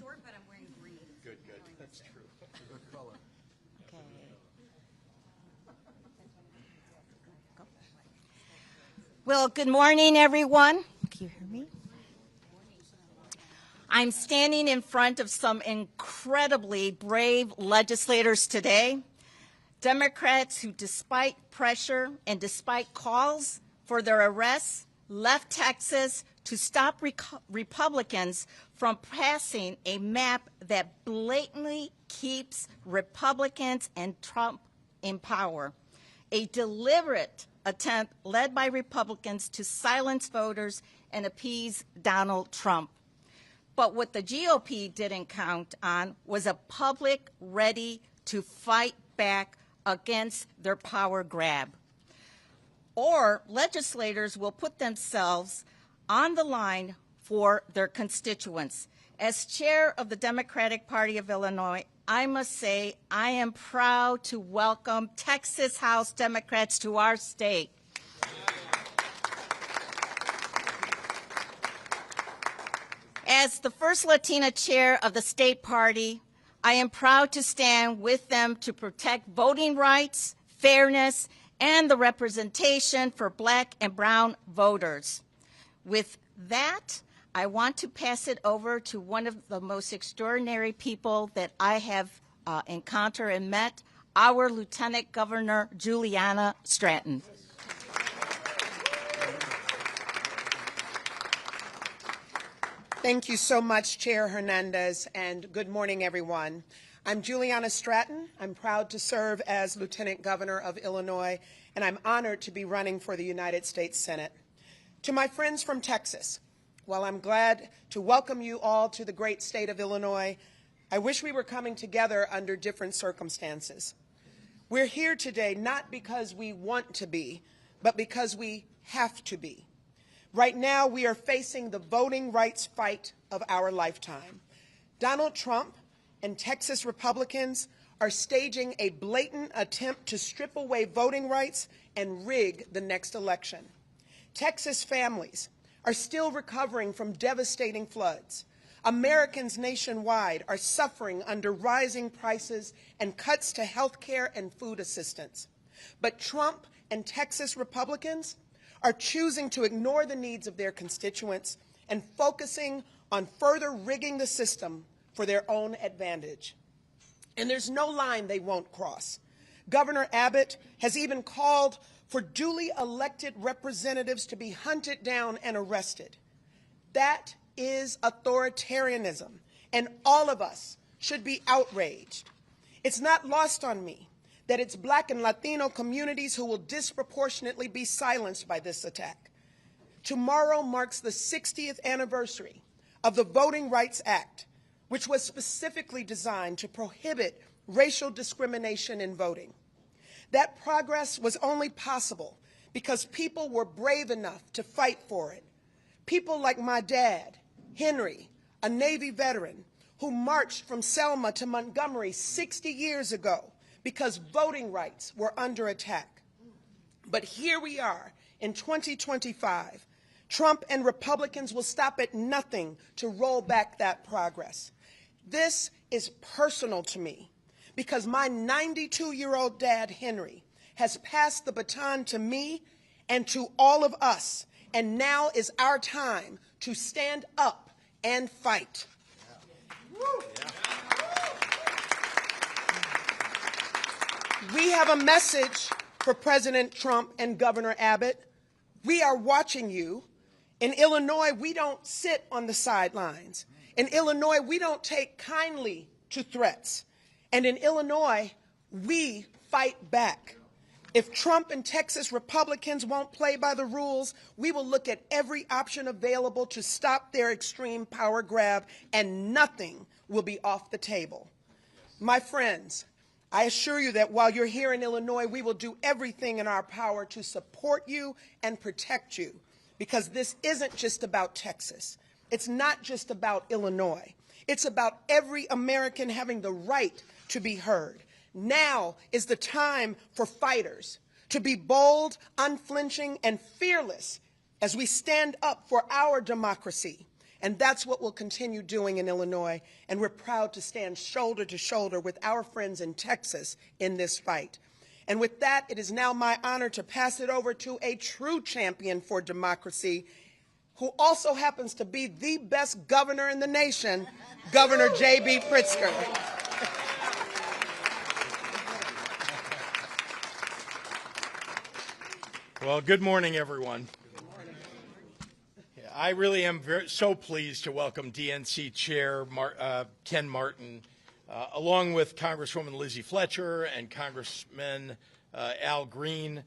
short, but I'm wearing green. Good. That's true. Good color. Okay. Well, good morning, everyone. Can you hear me? I'm standing in front of some incredibly brave legislators today, Democrats who, despite pressure and despite calls for their arrests, left Texas to stop Republicans from passing a map that blatantly keeps Republicans and Trump in power, a deliberate attempt led by Republicans to silence voters and appease Donald Trump. But what the GOP didn't count on was a public ready to fight back against their power grab. Or legislators will put themselves on the line for their constituents. As chair of the Democratic Party of Illinois, I must say I am proud to welcome Texas House Democrats to our state. As the first Latina chair of the state party, I am proud to stand with them to protect voting rights, fairness, and the representation for Black and brown voters. With that, I want to pass it over to one of the most extraordinary people that I have encountered and met, our Lieutenant Governor Juliana Stratton. Thank you so much, Chair Hernandez, and good morning, everyone. I'm Juliana Stratton. I'm proud to serve as Lieutenant Governor of Illinois, and I'm honored to be running for the United States Senate. To my friends from Texas, while I'm glad to welcome you all to the great state of Illinois, I wish we were coming together under different circumstances. We're here today not because we want to be, but because we have to be. Right now, we are facing the voting rights fight of our lifetime. Donald Trump and Texas Republicans are staging a blatant attempt to strip away voting rights and rig the next election. Texas families are still recovering from devastating floods. Americans nationwide are suffering under rising prices and cuts to health care and food assistance. But Trump and Texas Republicans are choosing to ignore the needs of their constituents and focusing on further rigging the system for their own advantage. And there's no line they won't cross. Governor Abbott has even called for duly elected representatives to be hunted down and arrested. That is authoritarianism, and all of us should be outraged. It's not lost on me that it's Black and Latino communities who will disproportionately be silenced by this attack. Tomorrow marks the 60th anniversary of the Voting Rights Act, which was specifically designed to prohibit racial discrimination in voting. That progress was only possible because people were brave enough to fight for it. People like my dad, Henry, a Navy veteran, who marched from Selma to Montgomery 60 years ago because voting rights were under attack. But here we are in 2025. Trump and Republicans will stop at nothing to roll back that progress. This is personal to me because my 92-year-old dad, Henry, has passed the baton to me and to all of us, and now is our time to stand up and fight. We have a message for President Trump and Governor Abbott. We are watching you. In Illinois, we don't sit on the sidelines. In Illinois, we don't take kindly to threats. And in Illinois, we fight back. If Trump and Texas Republicans won't play by the rules, we will look at every option available to stop their extreme power grab, and nothing will be off the table. My friends, I assure you that while you're here in Illinois, we will do everything in our power to support you and protect you, because this isn't just about Texas. It's not just about Illinois. It's about every American having the right to be heard. Now is the time for fighters to be bold, unflinching, and fearless as we stand up for our democracy And that's what we'll continue doing in Illinois, and we're proud to stand shoulder to shoulder with our friends in Texas in this fight. And with that, it is now my honor to pass it over to a true champion for democracy, who also happens to be the best governor in the nation, Governor JB Pritzker. Well, good morning, everyone. I really am so pleased to welcome DNC Chair Ken Martin, along with Congresswoman Lizzie Fletcher and Congressman Al Green,